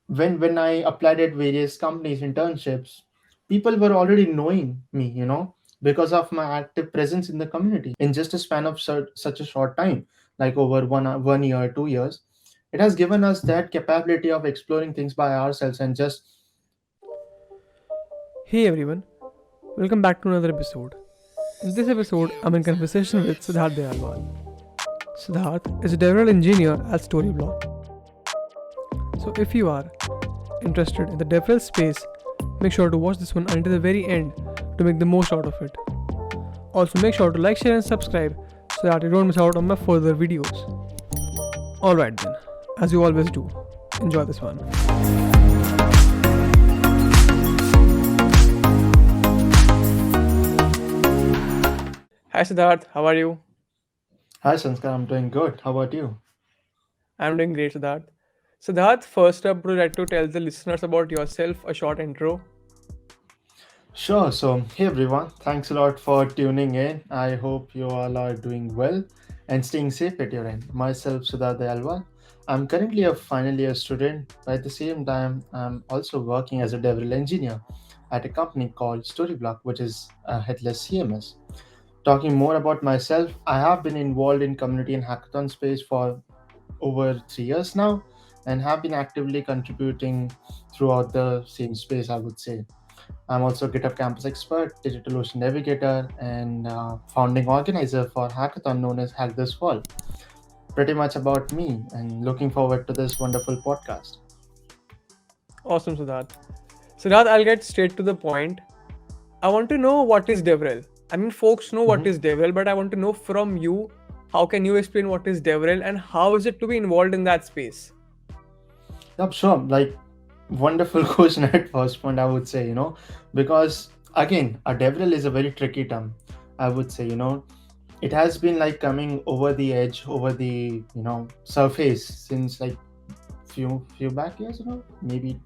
When I applied at various companies internships, people were already knowing me, because of my active presence in the community in just a span of such a short time, like over 1 year 2 years. It has given us that capability of exploring things by ourselves and just. Hey everyone, welcome back to another episode. In this episode, I'm in conversation with Siddharth Dayalwal. Siddharth is a DevRel engineer at Storyblock. So if you are interested in the DevRel space, make sure to watch this one until the very end to make the most out of it. Also make sure to like, share and subscribe so that you don't miss out on my further videos. Alright then, as you always do, enjoy this one. Hi Siddharth, how are you? Hi Sanskar, I'm doing good. How about you? I'm doing great, Siddharth. Siddharth, first up, would you like to tell the listeners about yourself, a short intro? Sure. So, hey everyone, thanks a lot for tuning in. I hope you all are doing well and staying safe at your end. Myself, Siddharth Dayalwal. I'm currently a final year student, but at the same time, I'm also working as a DevRel engineer at a company called Storyblock, which is a headless CMS. Talking more about myself, I have been involved in community and hackathon space for over 3 years now and have been actively contributing throughout the same space, I would say. I'm also a GitHub Campus expert, DigitalOcean navigator, and founding organizer for hackathon known as Hack This Fall. Pretty much about me, and looking forward to this wonderful podcast. Awesome, Siddharth. Siddharth, I'll get straight to the point. I want to know what is DevRel. I mean, folks know what Mhm. is DevRel, but I want to know from you, how can you explain what is DevRel and how is it to be involved in that space? Yep, sure. Like, wonderful question at first point, I would say, because again, a DevRel is a very tricky term, I would say, it has been like coming over the edge, over the, surface since like few back years maybe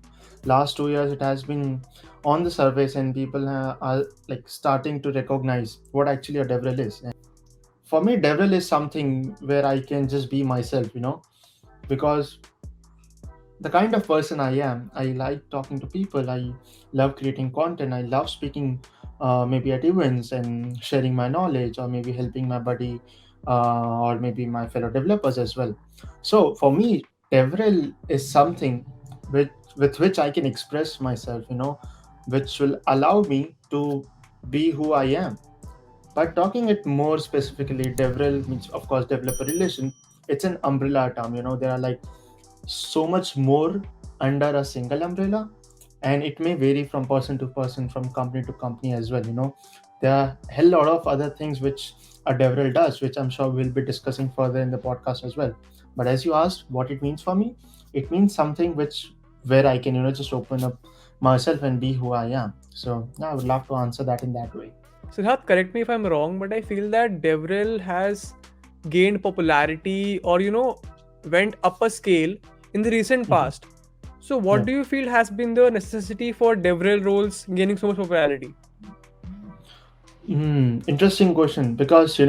last 2 years it has been on the surface, and people are like starting to recognize what actually a DevRel is. And for me, DevRel is something where I can just be myself, because the kind of person I am, I like talking to people, I love creating content, I love speaking maybe at events and sharing my knowledge, or maybe helping my buddy or maybe my fellow developers as well. So for me, DevRel is something with which I can express myself, which will allow me to be who I am. But talking it more specifically, DevRel means, of course, developer relation. It's an umbrella term. There are like so much more under a single umbrella, and it may vary from person to person, from company to company as well. There are a hell lot of other things which a DevRel does, which I'm sure we'll be discussing further in the podcast as well. But as you asked what it means for me, it means something which where I can just open up myself and be who I am. So yeah, I would love to answer that in that way. Siddharth, correct me if I'm wrong, but I feel that DevRel has gained popularity or, went up a scale in the recent Mhm. past. So, what Yeah. do you feel has been the necessity for DevRel roles gaining so much popularity? Interesting question, because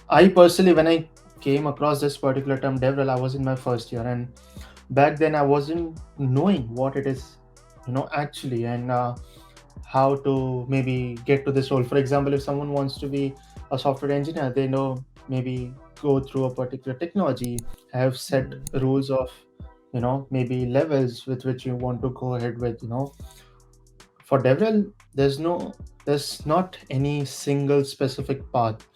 I personally, when I came across this particular term DevRel, I was in my first year, and back then I wasn't knowing what it is, actually, and how to maybe get to this role. For example, if someone wants to be a software engineer, they know maybe go through a particular technology, have set rules of maybe levels with which you want to go ahead with. For DevRel, there's not any single specific path,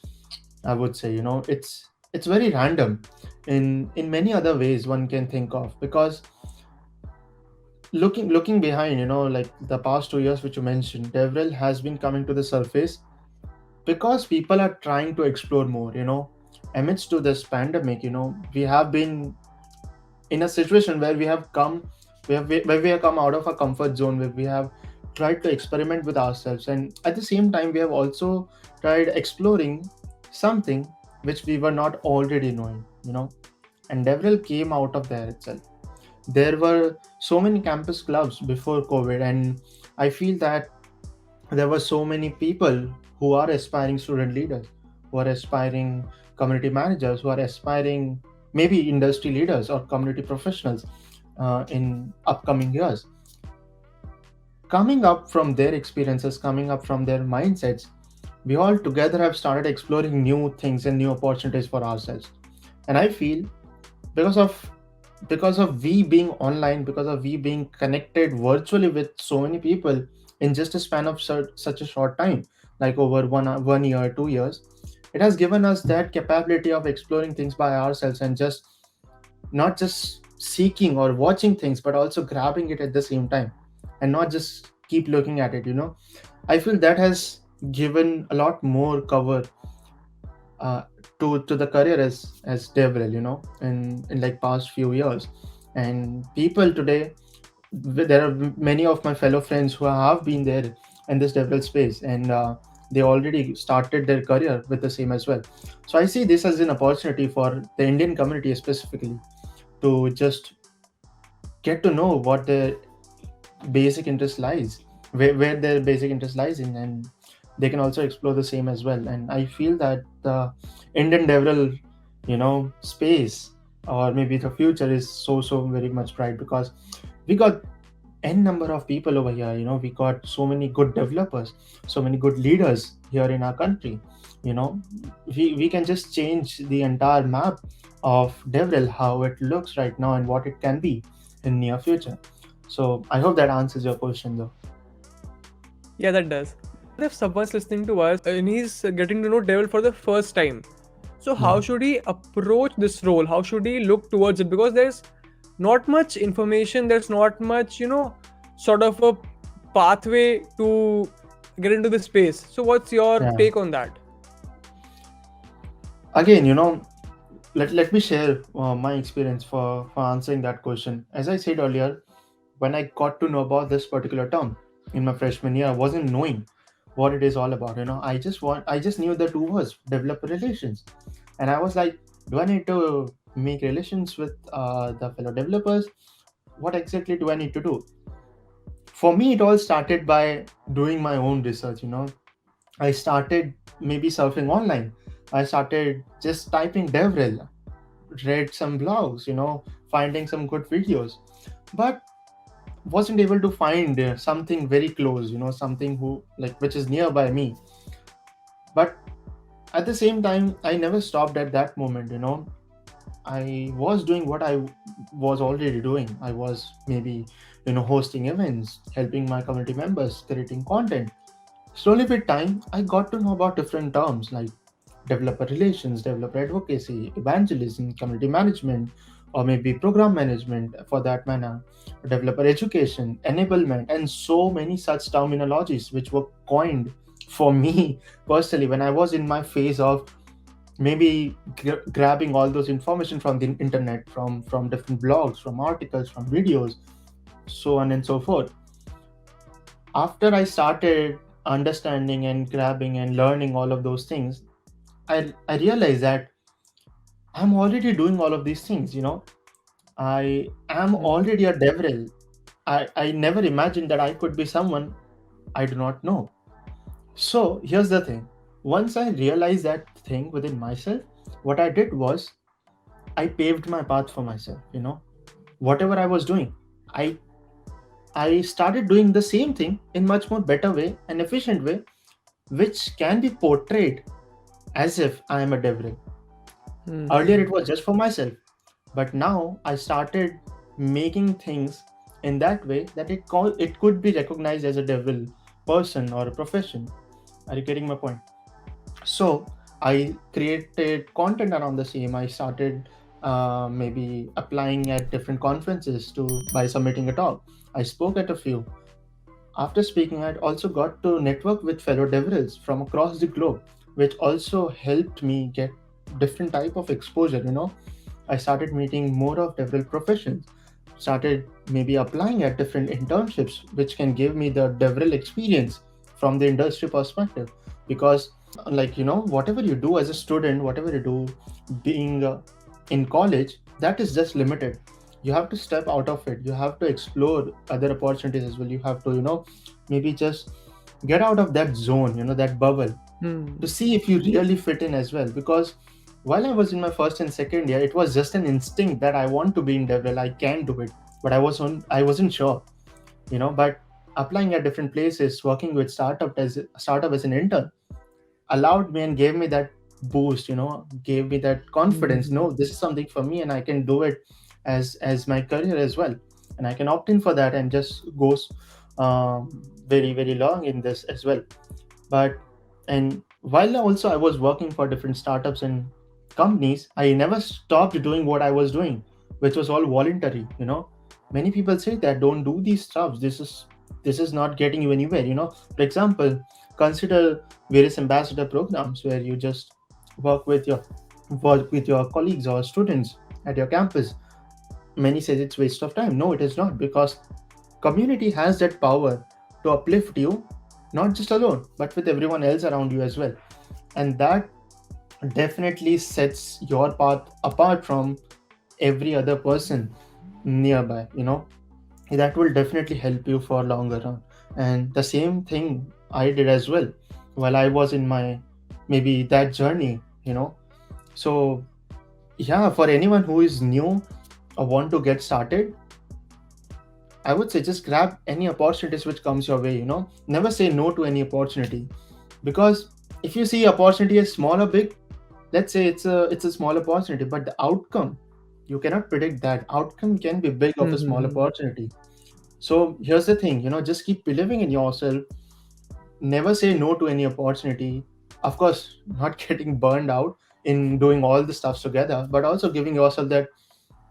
I would say. It's very random in many other ways one can think of, because looking behind, like the past 2 years which you mentioned, DevRel has been coming to the surface because people are trying to explore more. Amidst to this pandemic, we have been in a situation where we have come out of a comfort zone, where we have tried to experiment with ourselves, and at the same time we have also tried exploring something which we were not already knowing. And DevRel came out of there itself. There were so many campus clubs before COVID, and I feel that there were so many people who are aspiring student leaders, who are aspiring community managers, who are aspiring maybe industry leaders or community professionals. in upcoming years. Coming up from their experiences, coming up from their mindsets, we all together have started exploring new things and new opportunities for ourselves. And I feel because of we being online, because of we being connected virtually with so many people in just a span of such a short time, like over 1 year, 2 years, it has given us that capability of exploring things by ourselves and just not just seeking or watching things but also grabbing it at the same time and not just keep looking at it. I feel that has given a lot more cover uh, to the career as DevRel, in like past few years. And people today, there are many of my fellow friends who have been there in this DevRel space, and they already started their career with the same as well. So I see this as an opportunity for the Indian community specifically to just get to know what their basic interest lies, where their basic interest lies in, and they can also explore the same as well. And I feel that the Indian DevRel, space, or maybe the future, is so very much bright because we got n number of people over here. We got so many good developers, so many good leaders here in our country. you know we can just change the entire map of DevRel, how it looks right now and what it can be in near future. So I hope that answers your question though. Yeah, that does. If someone's listening to us and he's getting to know Devil for the first time, so how Yeah. should he approach this role? How should he look towards it? Because there's not much information, there's not much, sort of a pathway to get into the space. So what's your Yeah. take on that? Again, let me share my experience for answering that question. As I said earlier, when I got to know about this particular term in my freshman year, I wasn't knowing what it is all about. I just knew the two words, developer relations. And I was like, do I need to make relations with the fellow developers? What exactly do I need to do? For me, it all started by doing my own research. I started maybe surfing online. I started just typing DevRel, read some blogs, finding some good videos, but wasn't able to find something very close, something who like which is nearby me. But at the same time, I never stopped at that moment. I was doing what I was already doing. I was maybe, hosting events, helping my community members, creating content. Slowly with time, I got to know about different terms like developer relations, developer advocacy, evangelism, community management, or maybe program management for that matter, developer education, enablement, and so many such terminologies which were coined for me personally when I was in my phase of maybe grabbing all those information from the internet, from different blogs, from articles, from videos, so on and so forth. After I started understanding and grabbing and learning all of those things, I realized that I'm already doing all of these things. I am Hmm. already a DevRel. I never imagined that I could be someone I do not know. So here's the thing. Once I realized that thing within myself, what I did was I paved my path for myself. Whatever I was doing, I I started doing the same thing in much more better way and efficient way, which can be portrayed as if I am a DevRel. Earlier Hmm. it was just for myself, but now I started making things in that way that it could be recognized as a DevRel person or a profession. Are you getting my point? So I created content around the same. I started maybe applying at different conferences to by submitting a talk. I spoke at a few. After speaking, I also got to network with fellow DevRels from across the globe, which also helped me get different type of exposure. I started meeting more of DevRel professions, started maybe applying at different internships, which can give me the DevRel experience from the industry perspective. Because, like, whatever you do as a student, whatever you do being in college, that is just limited. You have to step out of it. You have to explore other opportunities as well. You have to, maybe just get out of that zone, that bubble, to Hmm. see if you really fit in as well. Because while I was in my first and second year, it was just an instinct that I want to be in DevRel. I can do it. but I wasn't sure, but applying at different places, working with startup as an intern allowed me and gave me that boost, gave me that confidence. Mm-hmm. No, this is something for me and I can do it as my career as well, and I can opt in for that and just goes very very long in this as well. But and while also I was working for different startups and companies, I never stopped doing what I was doing, which was all voluntary. Many people say that don't do these stuff, this is not getting you anywhere. For example, consider various ambassador programs where you just work with your work with your colleagues or students at your campus. Many says it's waste of time. No, it is not, because community has that power to uplift you, not just alone but with everyone else around you as well. And that definitely sets your path apart from every other person nearby. That will definitely help you for longer run. And the same thing I did as well while I was in my maybe that journey. So yeah, for anyone who is new or want to get started, I would say just grab any opportunities which comes your way. Never say no to any opportunity, because if you see opportunity as small or big, let's say it's a small opportunity, but the outcome, you cannot predict that outcome can be big of a small Mm-hmm. opportunity. So here's the thing, just keep believing in yourself. Never say no to any opportunity. Of course, not getting burned out in doing all the stuff together, but also giving yourself that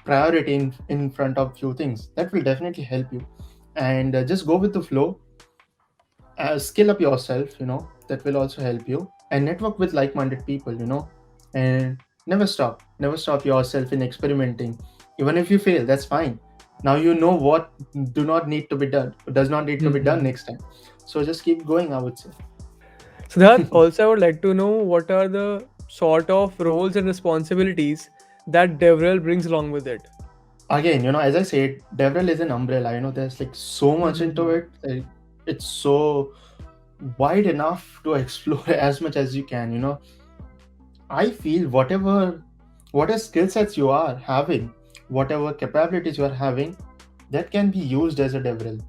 priority in front of few things. That will definitely help you. And just go with the flow. Skill up yourself, that will also help you. And network with like-minded people, and never stop yourself in experimenting. Even if you fail, that's fine. Now you know what do not need to be done, does not need to be done Mm-hmm. next time. So just keep going, I would say. So that also I would like to know what are the sort of roles and responsibilities that DevRel brings along with it. Again, as I said, DevRel is an umbrella. There's like so much into Mm-hmm. it. Like, it's so wide enough to explore as much as you can. I feel whatever skill sets you are having, whatever capabilities you are having, that can be used as a DevRel.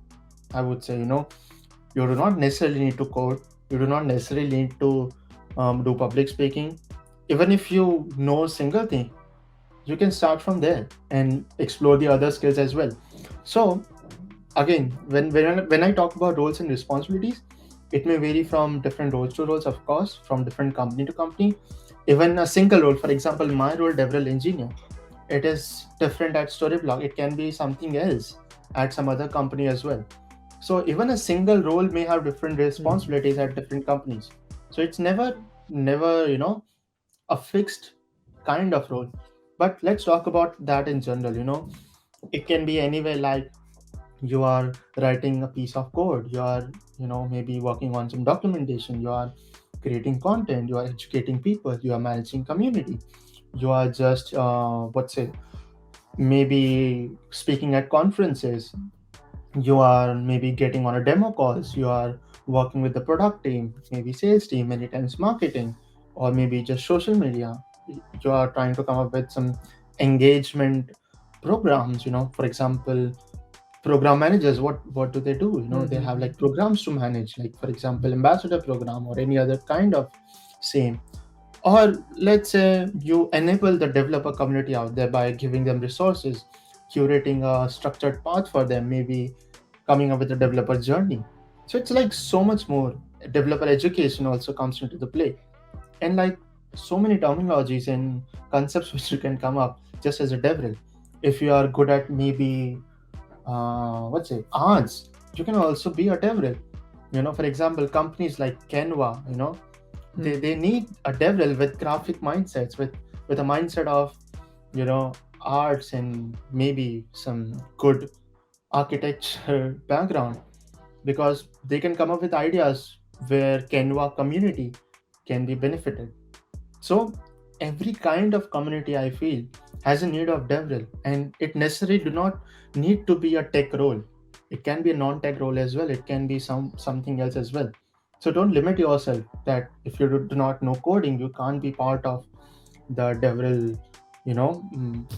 I would say, you do not necessarily need to code. You do not necessarily need to do public speaking. Even if you know a single thing, you can start from there and explore the other skills as well. So again, when I talk about roles and responsibilities, it may vary from different roles to roles, of course, from different company to company. Even a single role, for example, my role, DevRel engineer, it is different at Storyblock. It can be something else at some other company as well. So even a single role may have different responsibilities at different companies. So it's never a fixed kind of role. But let's talk about that in general. It can be anywhere, like you are writing a piece of code, you are maybe working on some documentation, you are creating content, you are educating people, you are managing community, you are just what's it maybe speaking at conferences, you are maybe getting on a demo calls, you are working with the product team, maybe sales team, many times marketing, or maybe just social media. You are trying to come up with some engagement programs. For example, program managers, what do they do? They have Mm-hmm. like programs to manage, like for example ambassador program or any other kind of same. Or let's say you enable the developer community out there by giving them resources, curating a structured path for them, maybe coming up with a developer journey. So it's like so much more. Developer education also comes into the play, and like so many terminologies and concepts which you can come up just as a DevRel. If you are good at maybe what's it arts, you can also be a DevRel. For example, companies like Canva, they need a DevRel with graphic mindsets, with a mindset of arts and maybe some good architecture background, because they can come up with ideas where Canva community can be benefited. So every kind of community, I feel, has a need of DevRel, and it necessarily do not need to be a tech role. It can be a non-tech role as well. It can be something else as well. So don't limit yourself that if you do not know coding, you can't be part of the DevRel,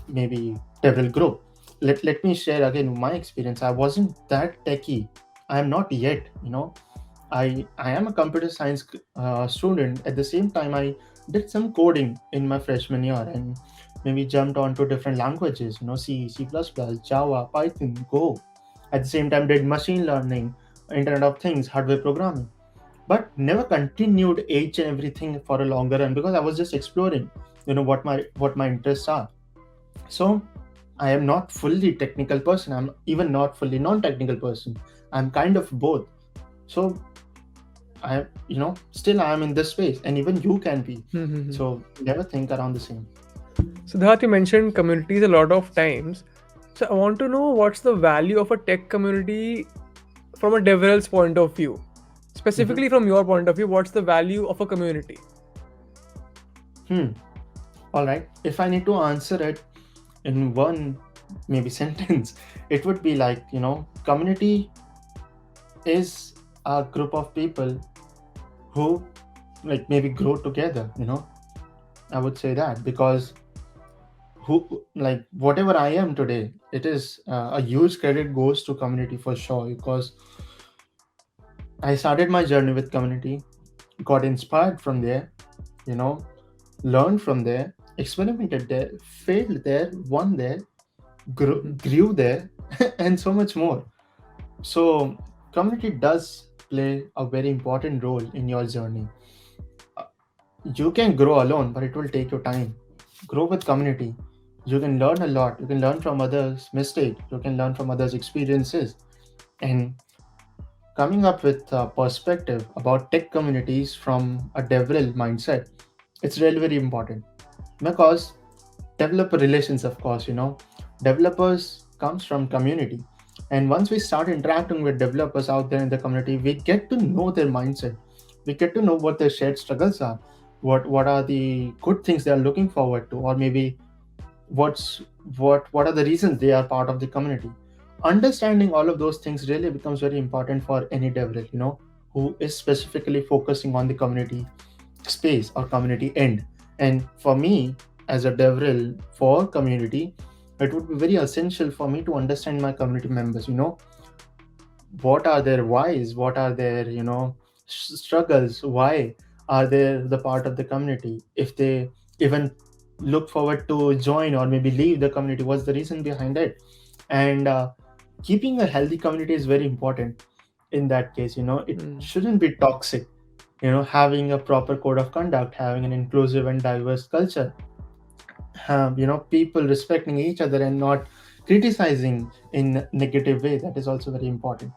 maybe DevRel group. let me share again my experience. I wasn't that techie. I am not yet, I am a computer science student. At the same time, I did some coding in my freshman year and maybe jumped onto different languages, C, C++, Java, Python, Go. At the same time, did machine learning, Internet of Things, hardware programming, but never continued each and everything for a longer run because I was just exploring, what my interests are. So I am not fully technical person. I'm even not fully non-technical person. I'm kind of both. So still I am in this space, and even you can be. Mm-hmm. So never think around the same. Siddharth, you mentioned communities a lot of times. So I want to know what's the value of a tech community from a DevRel's point of view. Mhm. Specifically from your point of view, what's the value of a community? Hmm. All right. If I need to answer it in one maybe sentence, it would be like, community is a group of people who like maybe grow together. I would say that because who like whatever I am today, it is a huge credit goes to community for sure, because I started my journey with community, got inspired from there, you know, learned from there, experimented there, failed there, won there, Mhm. grew there, and so much more. So, community does play a very important role in your journey. Uh, You can grow alone, but it will take your time. Grow with community. You can learn a lot. You can learn from others' mistakes. You can learn from others' experiences. And coming up with a perspective about tech communities from a DevRel mindset, it's really very important because developer relations, of course, developers comes from community, and once we start interacting with developers out there in the community, we get to know their mindset, we get to know what their shared struggles are, what are the good things they are looking forward to, or maybe what's what are the reasons they are part of the community. Understanding all of those things really becomes very important for any developer, who is specifically focusing on the community space or community end. And for me, as a DevRel for community, it would be very essential for me to understand my community members. What are their whys? What are their struggles? Why are they the part of the community? If they even look forward to join or maybe leave the community, what's the reason behind it? And keeping a healthy community is very important in that case. It Mm. shouldn't be toxic. Having a proper code of conduct, having an inclusive and diverse culture, people respecting each other and not criticizing in negative way, that is also very important.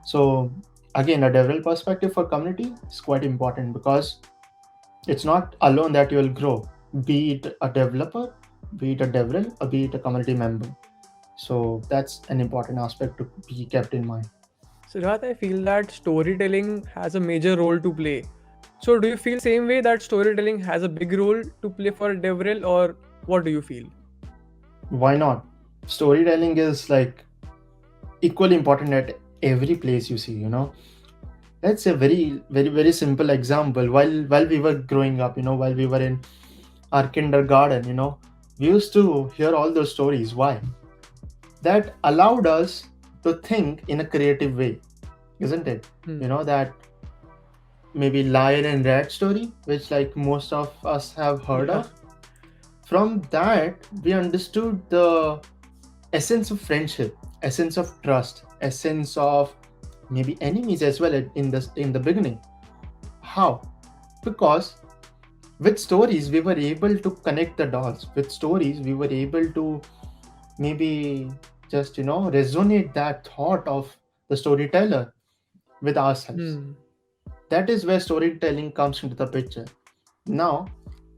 So again, a development perspective for community is quite important because it's not alone that you will grow, be it a developer, be it a developer, or be it a community member. So that's an important aspect to be kept in mind. Siddharth, I feel that storytelling has a major role to play. So do you feel same way that storytelling has a big role to play for DevRel, or what do you feel? Why not? Storytelling is like equally important at every place you see. That's a very very very simple example. While we were growing up, while we were in our kindergarten, we used to hear all those stories. Why? That allowed us to think in a creative way, isn't it? Hmm. That maybe lion and rat story, which like most of us have heard Yeah. of. From that we understood the essence of friendship, essence of trust, essence of maybe enemies as well in the beginning. How? Because with stories we were able to connect the dots. With stories we were able to maybe just resonate that thought of the storyteller with ourselves. Hmm. That is where storytelling comes into the picture. Now,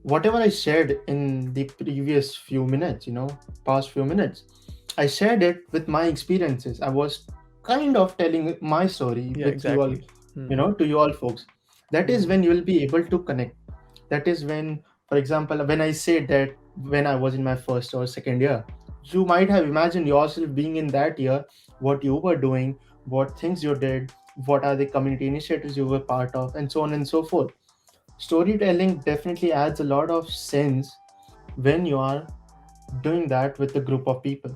whatever I shared in the previous few minutes, past few minutes, I shared it with my experiences. I was kind of telling my story Yeah, with you all, exactly. Hmm. to you all folks. That is Hmm. when you will be able to connect. That is when, for example, when I said that when I was in my first or second year, you might have imagined yourself being in that year, what you were doing, what things you did, what are the community initiatives you were part of, and so on and so forth. Storytelling definitely adds a lot of sense when you are doing that with a group of people.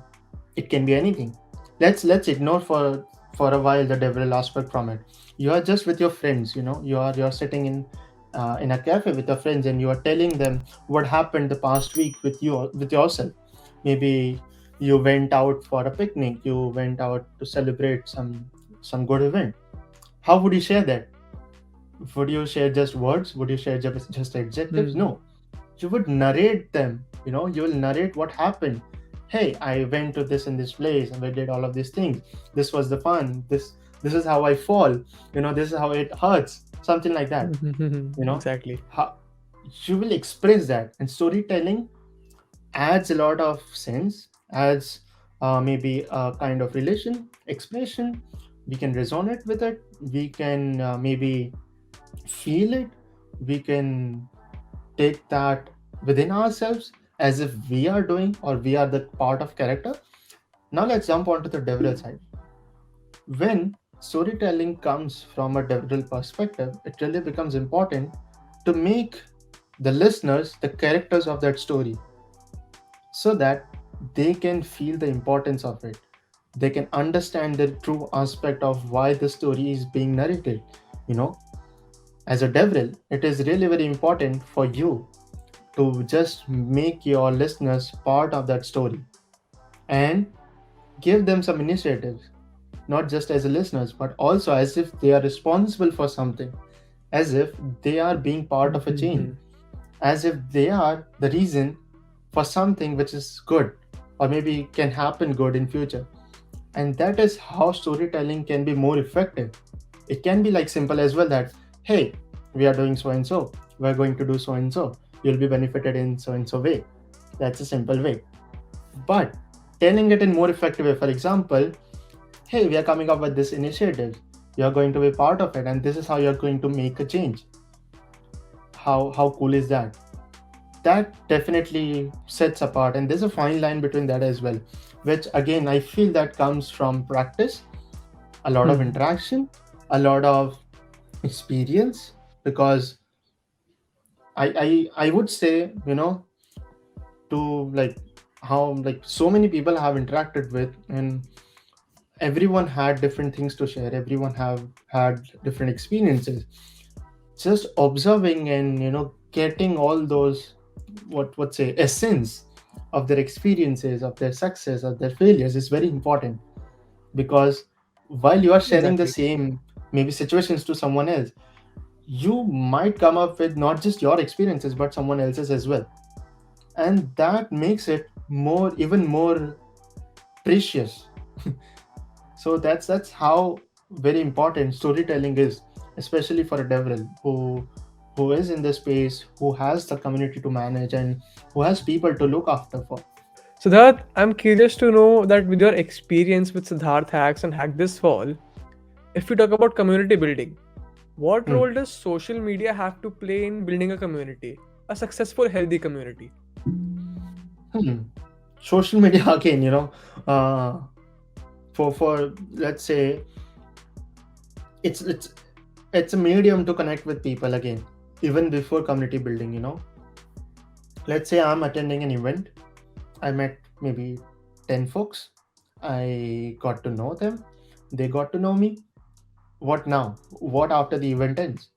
It can be anything. Let's ignore for a while the DevRel aspect from it. You are just with your friends, you're sitting in a cafe with your friends, and you are telling them what happened the past week with yourself. Maybe you went out for a picnic, you went out to celebrate some good event. How would you share that? Would you share just words? Would you share just adjectives? Hmm. No, you would narrate them. You will narrate what happened. Hey, I went to this in this place and I did all of these things. This was the fun. This is how I fall. This is how it hurts. Something like that. you know Exactly. how you will express that. And storytelling adds a lot of sense, adds maybe a kind of relation expression. We can resonate with it. We can maybe feel it. We can take that within ourselves as if we are doing, or we are the part of character. Now let's jump onto the DevRel side. When storytelling comes from a DevRel perspective, it really becomes important to make the listeners the characters of that story, so that they can feel the importance of it. They can understand the true aspect of why the story is being narrated. You know, as a DevRel, it is really very important for you to just make your listeners part of that story, and give them some initiatives, not just as a listeners, but also as if they are responsible for something, as if they are being part of a chain, as if they are the reason for something which is good, or maybe can happen good in future. And that is how storytelling can be more effective. It can be like simple as well, that hey, we are doing so and so, we're going to do so and so, you'll be benefited in so and so way. That's a simple way. But telling it in more effective way, for example, hey, we are coming up with this initiative, you're going to be part of it, and this is how you're going to make a change. How cool is that? That definitely sets apart, and there's a fine line between that as well, which again I feel that comes from practice, a lot of Hmm. interaction, a lot of experience. Because I would say, to like how like so many people have interacted with, and everyone had different things to share, everyone have had different experiences. Just observing and getting all those, what say, essence of their experiences, of their success, of their failures is very important. Because while you are sharing the Exactly. same maybe situations to someone else, you might come up with not just your experiences but someone else's as well. And that makes it even more precious. So that's how very important storytelling is, especially for a DevRel who is in the space, who has the community to manage, and who has people to look after for. Siddharth, I'm curious to know that with your experience with Siddharth Hacks and Hack This Fall, if we talk about community building, what Hmm. role does social media have to play in building a community, a successful, healthy community? Hmm. Social media again, uh, for let's say, it's it's it's a medium to connect with people again, even before community building. Let's say I'm attending an event. I met maybe 10 folks. I got to know them. They got to know me. What now? What after the event ends?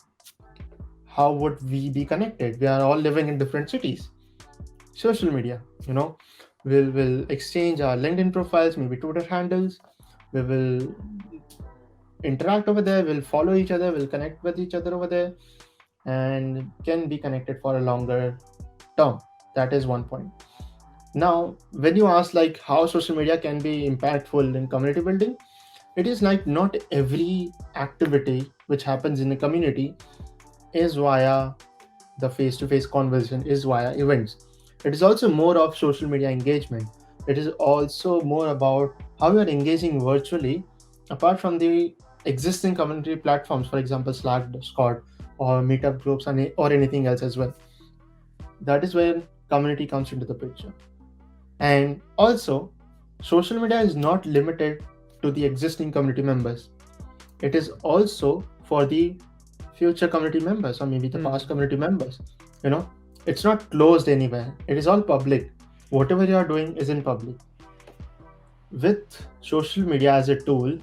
How would we be connected? We are all living in different cities. Social media, we'll exchange our LinkedIn profiles, maybe Twitter handles. We will interact over there. We'll follow each other. We'll connect with each other over there, and can be connected for a longer term. That is one point. Now, when you ask like how social media can be impactful in community building, it is like not every activity which happens in a community is via the face-to-face conversation, is via events. It is also more of social media engagement. It is also more about how you are engaging virtually, apart from the existing community platforms, for example Slack, Discord, or meetup groups, or anything else as well. That is where community comes into the picture. And also, social media is not limited to the existing community members. It is also for the future community members, or maybe the past Hmm. community members. You know, it's not closed anywhere. It is all public. Whatever you are doing is in public. With social media as a tool,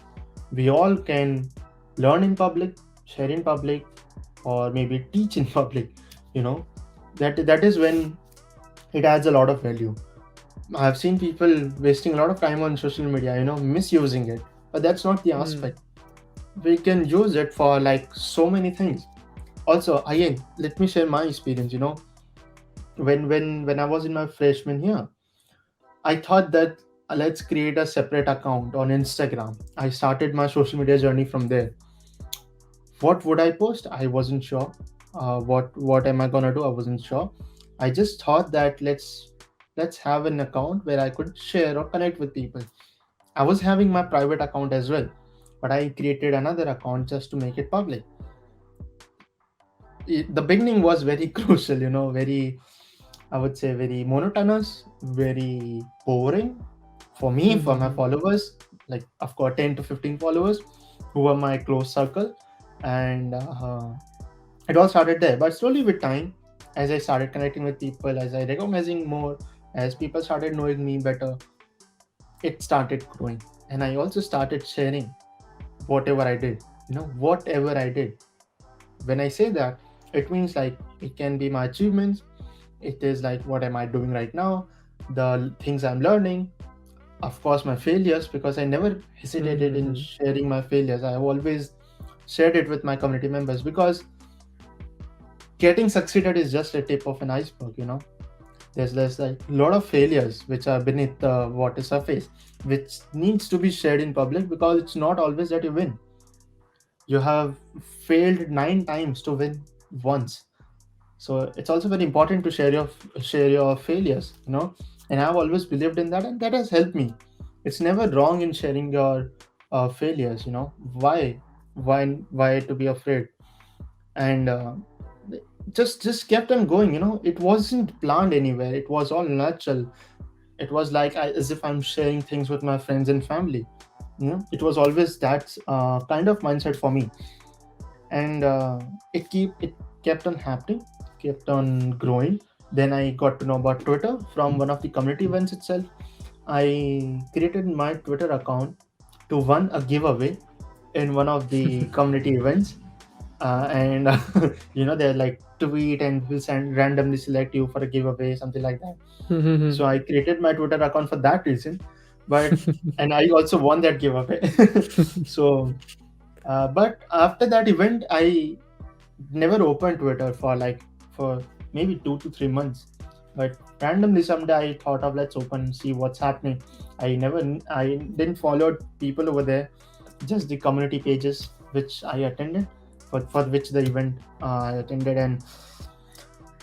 we all can learn in public, share in public, or maybe teach in public. You know, that is when it adds a lot of value. I've seen people wasting a lot of time on social media, misusing it. But that's not the Hmm. aspect. We can use it for like so many things. Also, again, let me share my experience. When I was in my freshman year, I thought that let's create a separate account on Instagram. I started my social media journey from there. What would I post? I wasn't sure. What am I gonna do? I wasn't sure. I just thought that let's have an account where I could share or connect with people. I was having my private account as well, but I created another account just to make it public. The beginning was very crucial, very, I would say, very monotonous, very boring for me, for my Hmm. followers. Like I've got 10 to 15 followers who are my close circle, and it all started there. But slowly with time, as I started connecting with people, as I recognizing more, as people started knowing me better, it started growing, and I also started sharing whatever I did. Whatever I did. When I say that, it means like it can be my achievements. It is like what am I doing right now, the things I'm learning, of course my failures, because I never hesitated in Hmm. sharing my failures. I have always shared it with my community members, because getting succeeded is just a tip of an iceberg. There's like a lot of failures which are beneath the water surface, which needs to be shared in public, because it's not always that you win. You have failed 9 times to win once. So it's also very important to share your failures. And I've always believed in that, and that has helped me. It's never wrong in sharing your failures. Why to be afraid? And just kept on going. It wasn't planned anywhere, it was all natural. It was like as if I'm sharing things with my friends and family. It was always that kind of mindset for me. And it kept on happening, kept on growing. Then I got to know about Twitter from one of the community events itself. I created my Twitter account to win a giveaway in one of the community events. And they're like tweet and will send randomly select you for a giveaway, something like that. Hmm. So I created my Twitter account for that reason. But and I also won that giveaway. So but after that event, I never opened Twitter for maybe 2 to 3 months. But randomly someday I thought of let's open, see what's happening. I didn't follow people over there, just the community pages which I attended, for which the event I attended, and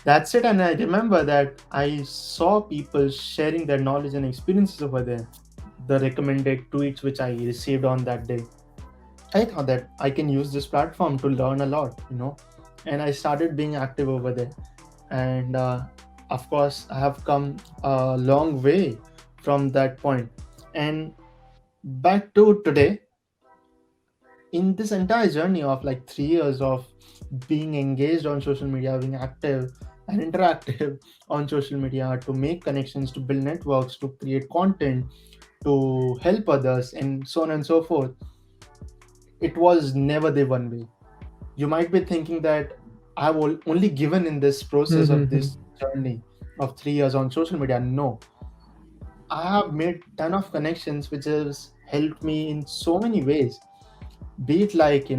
that's it. And I remember that I saw people sharing their knowledge and experiences over there, the recommended tweets which I received on that day. I thought that I can use this platform to learn a lot, and I started being active over there. And of course, I have come a long way from that point. And back to today, in this entire journey of like 3 years of being engaged on social media, being active and interactive on social media, to make connections, to build networks, to create content, to help others, and so on and so forth, it was never the one way. You might be thinking that I've only given in this process of Hmm. this journey of 3 years on social media. No, I have made ton of connections which has helped me in so many ways. Be it like,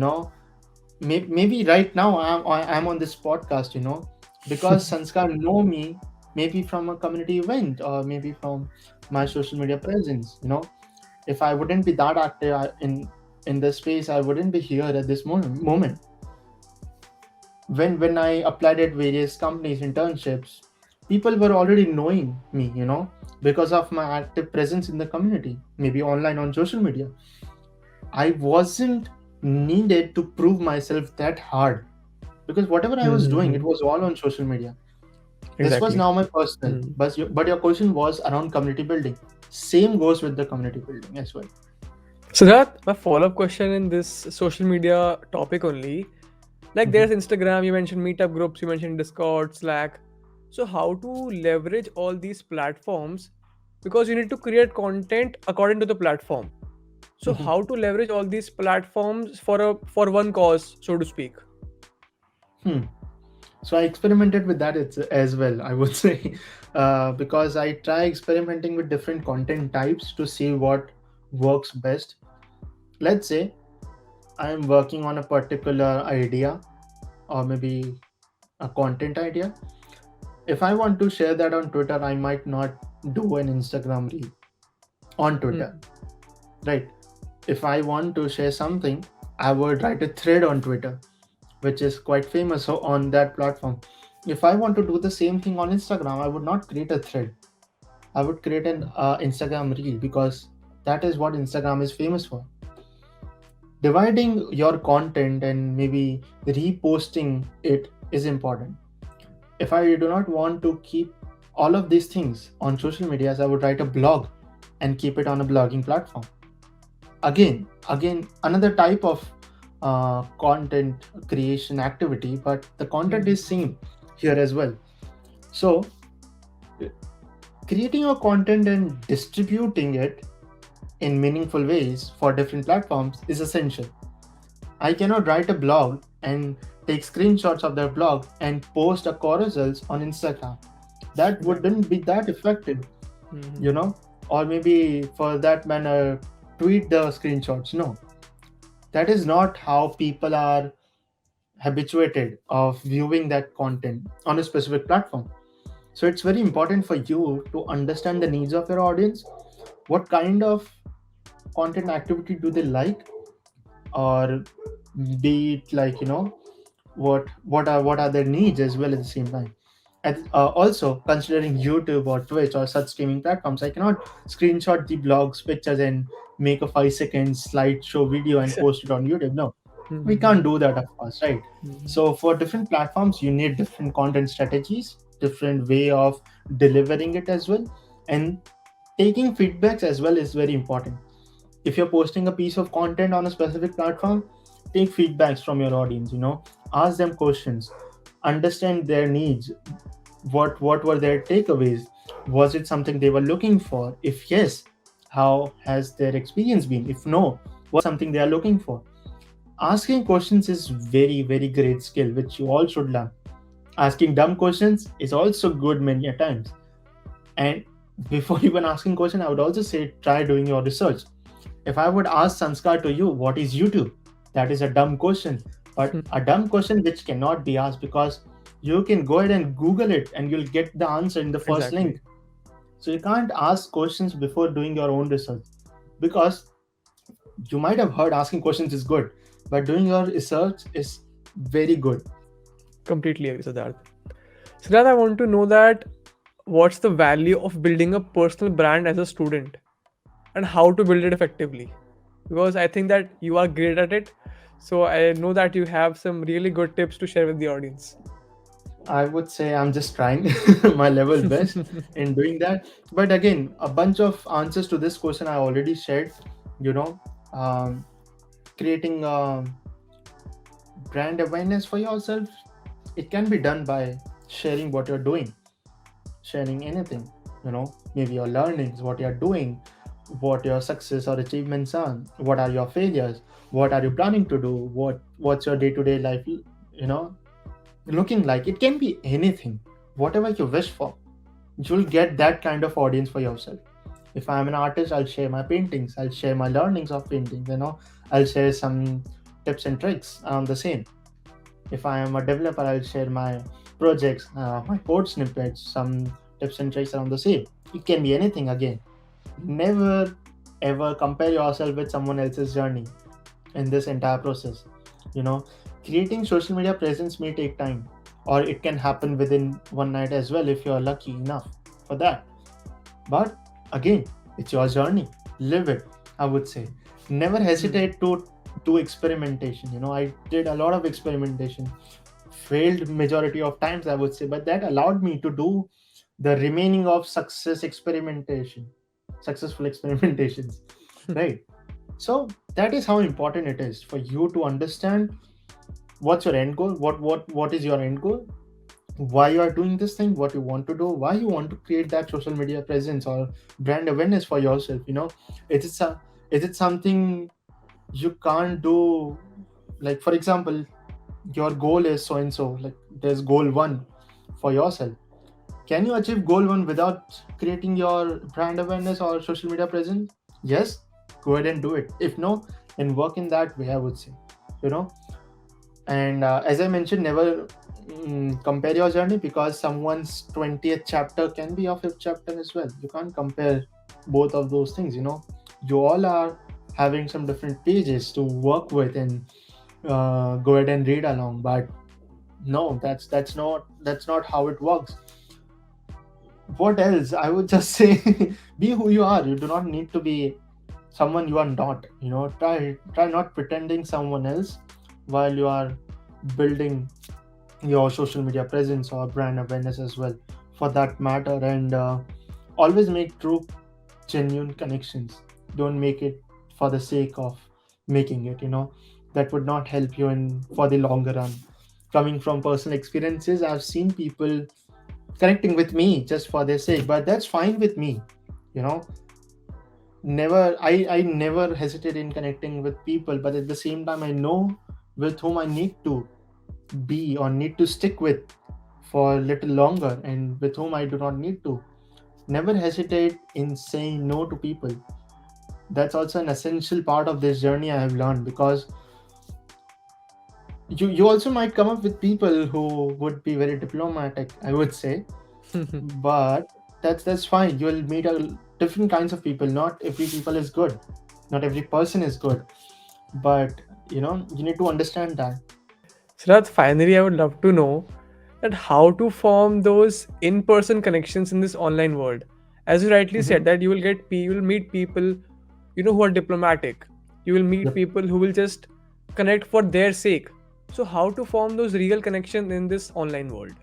maybe right now I'm on this podcast, because Sanskar know me, maybe from a community event or maybe from my social media presence. If I wouldn't be that active in this space, I wouldn't be here at this moment. When I applied at various companies internships, people were already knowing me, because of my active presence in the community, maybe online on social media. I wasn't needed to prove myself that hard, because whatever I was doing, it Hmm. was all on social media. This was Exactly. now my personal, Hmm. but your question was around community building. Same goes with the community building as well. So that my follow-up question in this social media topic only. Like Mhm. there's Instagram, you mentioned meetup groups, you mentioned Discord, Slack. So how to leverage all these platforms because you need to create content according to the platform. So how to leverage all these platforms for one cause, so to speak? Hmm. So I experimented with that as well, I would say, because I try experimenting with different content types to see what works best. Let's say I am working on a particular idea, or maybe a content idea. If I want to share that on Twitter, I might not do an Instagram reel on Twitter, Hmm. right? If I want to share something, I would write a thread on Twitter, which is quite famous on that platform. If I want to do the same thing on Instagram, I would not create a thread. I would create an Instagram reel, because that is what Instagram is famous for. Dividing your content and maybe reposting it is important. If I do not want to keep all of these things on social medias, I would write a blog and keep it on a blogging platform. Again, another type of content creation activity, but the content Hmm. is same here as well. So creating your content and distributing it in meaningful ways for different platforms is essential. I cannot write a blog and take screenshots of that blog and post a carousels on Instagram. That Exactly. wouldn't be that effective, you Hmm. know, or maybe for that manner, tweet the screenshots. No, that is not how people are habituated of viewing that content on a specific platform. So it's very important for you to understand the needs of your audience. What kind of content activity do they like, or be it like, what are their needs as well at the same time. And also considering YouTube or Twitch or such streaming platforms, I cannot screenshot the blogs pictures and make a 5 second slideshow video and post it on YouTube. No, we can't Hmm. do that, of course, right? Hmm. So for different platforms, you need different content strategies, different way of delivering it as well. And taking feedbacks as well is very important. If you're posting a piece of content on a specific platform, take feedbacks from your audience, ask them questions, understand their needs. What were their takeaways? Was it something they were looking for? If yes, how has their experience been? If no, what's something they are looking for? Asking questions is very, very great skill which you all should learn. Asking dumb questions is also good many a times. And before even asking question, I would also say try doing your research. If I would ask Sanskar to you, what is YouTube? That is a dumb question, but a dumb question which cannot be asked, because you can go ahead and Google it and you'll get the answer in the first link. Exactly. So you can't ask questions before doing your own research, because you might have heard asking questions is good, but doing your research is very good. Completely agree, Siddharth. Siddharth, I want to know that what's the value of building a personal brand as a student and how to build it effectively? Because I think that you are great at it. So I know that you have some really good tips to share with the audience. I would say I'm just trying my level best in doing that. But again, a bunch of answers to this question I already shared. You know, um, creating brand awareness for yourself, it can be done by sharing what you're doing, sharing anything. Maybe your learnings, what you're doing, what your success or achievements are, what are your failures, what are you planning to do, what's your day-to-day life, looking like. It can be anything, whatever you wish for. You'll get that kind of audience for yourself. If I'm an artist, I'll share my paintings, I'll share my learnings of painting, I'll share some tips and tricks around the same. If I am a developer, I'll share my projects, my code snippets, some tips and tricks around the same. It can be anything. Again, never ever compare yourself with someone else's journey in this entire process. you know Creating social media presence may take time, or it can happen within one night as well if you're lucky enough for that. But again, it's your journey. Live it, I would say. Never Hmm. hesitate to do experimentation. I did a lot of experimentation, failed majority of times, I would say, but that allowed me to do the remaining of successful experimentations, right? So that is how important it is for you to understand what's your end goal, what is your end goal, why you are doing this thing, what you want to do, why you want to create that social media presence or brand awareness for yourself. Is it something you can't do? Like, for example, your goal is so and so, like there's goal one for yourself. Can you achieve goal one without creating your brand awareness or social media presence? Yes, go ahead and do it. If no, then work in that way, I would say. you know and as I mentioned, never compare your journey, because someone's 20th chapter can be your fifth chapter as well. You can't compare both of those things. You all are having some different pages to work with, and go ahead and read along. But no, that's not how it works. What else? I would just say be who you are. You do not need to be someone you are not. Try not pretending someone else while you are building your social media presence or brand awareness as well, for that matter. And always make true, genuine connections. Don't make it for the sake of making it. That would not help you in for the longer run. Coming from personal experiences, I've seen people connecting with me just for their sake, but that's fine with me. you know I never hesitate in connecting with people, but at the same time I know with whom I need to be or need to stick with for a little longer, and with whom I do not need to. Never hesitate in saying no to people. That's also an essential part of this journey I have learned, because you also might come up with people who would be very diplomatic, I would say. But that's fine. You'll meet a different kinds of people. Not every people is good, not every person is good. But you need to understand that. Siddharth, finally, I would love to know that how to form those in-person connections in this online world. As you rightly Mhm. said, that you will meet people, who are diplomatic. You will meet Yep. people who will just connect for their sake. So, how to form those real connections in this online world?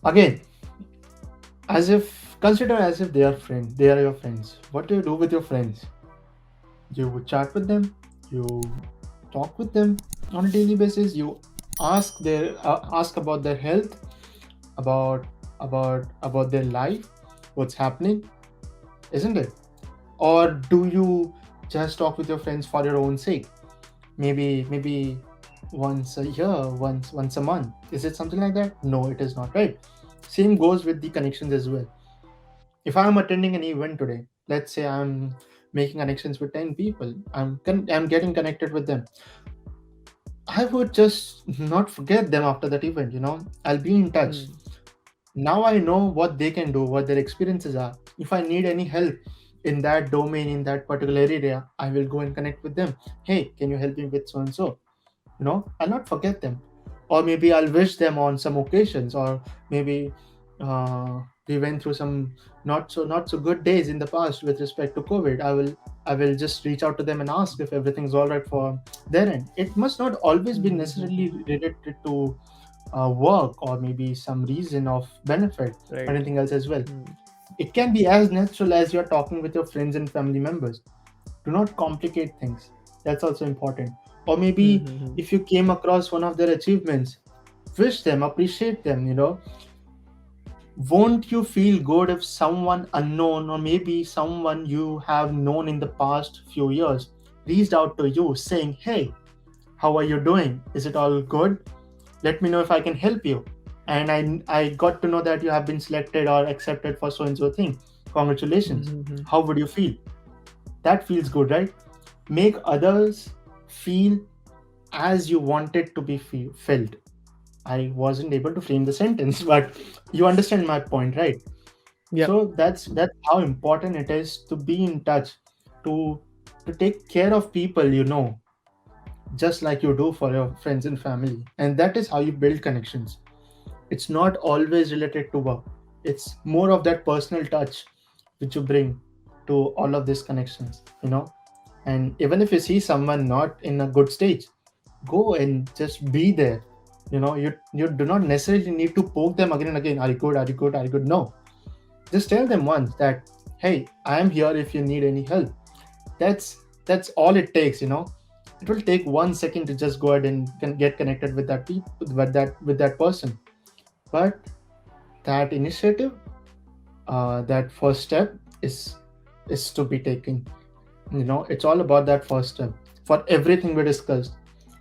Again, as if consider as if they are your friends. What do you do with your friends? You would chat with them, you talk with them on a daily basis, you ask about their health, about about their life, what's happening, isn't it? Or do you just talk with your friends for your own sake? Maybe once a year, once a month. Is it something like that? No, it is not, right? Same goes with the connections as well. If I'm attending an event today, let's say I'm making connections with 10 people, I'm getting connected with them. I would just not forget them after that event. I'll be in touch. Hmm. Now I know what they can do, what their experiences are. If I need any help in that domain, in that particular area, I will go and connect with them. Hey, can you help me with so and so? I'll not forget them. Or maybe I'll wish them on some occasions, or maybe we went through some not so good days in the past with respect to COVID. I will just reach out to them and ask if everything's all right for their end. It must not always be necessarily related to work, or maybe some reason of benefit, or Right. anything else as well. Hmm. It can be as natural as you're talking with your friends and family members. Do not complicate things. That's also important. Or Hmm. maybe Hmm. if you came across one of their achievements, wish them, appreciate them. Won't you feel good if someone unknown, or maybe someone you have known in the past few years, reached out to you saying, hey, how are you doing? Is it all good? Let me know if I can help you. And I got to know that you have been selected or accepted for so and so thing. Hmm. Congratulations. Hmm. Hmm. How would you feel? That feels good, right? Make others feel as you want it to be felt. I wasn't able to frame the sentence, but you understand my point, right? Yep. So that's how important it is to be in touch, to to take care of people, just like you do for your friends and family. And that is how you build connections. It's not always related to work. It's more of that personal touch which you bring to all of these connections. And even if you see someone not in a good stage, go and just be there. You do not necessarily need to poke them again and again. Are you good? Are you good? Are you good? No, just tell them once that, hey, I am here if you need any help. That's all it takes. it will take 1 second to just go ahead and get connected with that people, with that person. But that initiative, that first step is to be taken. It's all about that first step for everything we discussed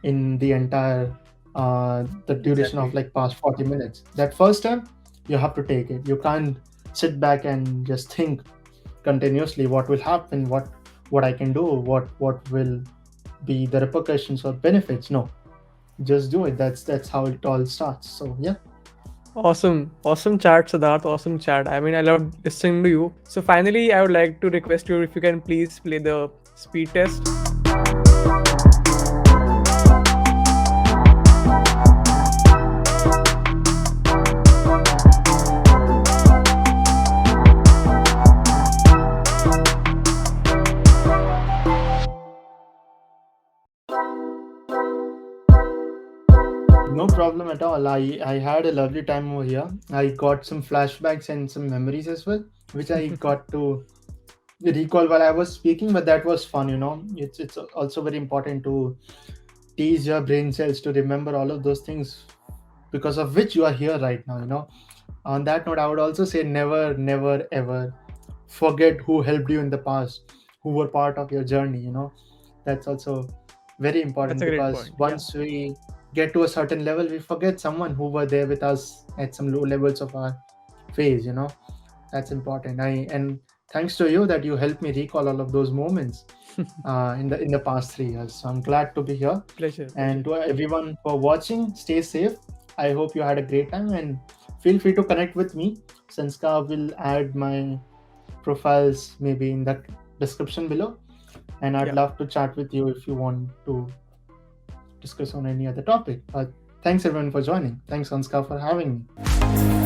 in the entire the duration of Exactly. like past 40 minutes. That first step, you have to take it. You can't sit back and just think continuously what will happen, what I can do, what will be the repercussions or benefits. No, just do it. That's how it all starts. So yeah. Awesome, awesome chat, Siddharth. Awesome chat. I mean, I love listening to you. So finally, I would like to request you if you can please play the speed test. No problem at all. I had a lovely time over here. I got some flashbacks and some memories as well, which I got to recall while I was speaking. But that was fun. It's also very important to tease your brain cells to remember all of those things because of which you are here right now. On that note, I would also say never, never, ever forget who helped you in the past, who were part of your journey. That's also very That's important a great because point. Yeah. once we get to a certain level, we forget someone who were there with us at some low levels of our phase. That's important. And thanks to you that you helped me recall all of those moments in the past 3 years. So I'm glad to be here. Pleasure, And pleasure. to everyone for watching, stay safe. I hope you had a great time and feel free to connect with me. Sanskar will add my profiles maybe in the description below. And I'd Yeah. love to chat with you if you want to discuss on any other topic. But thanks everyone for joining. Thanks, Sanskar, for having me.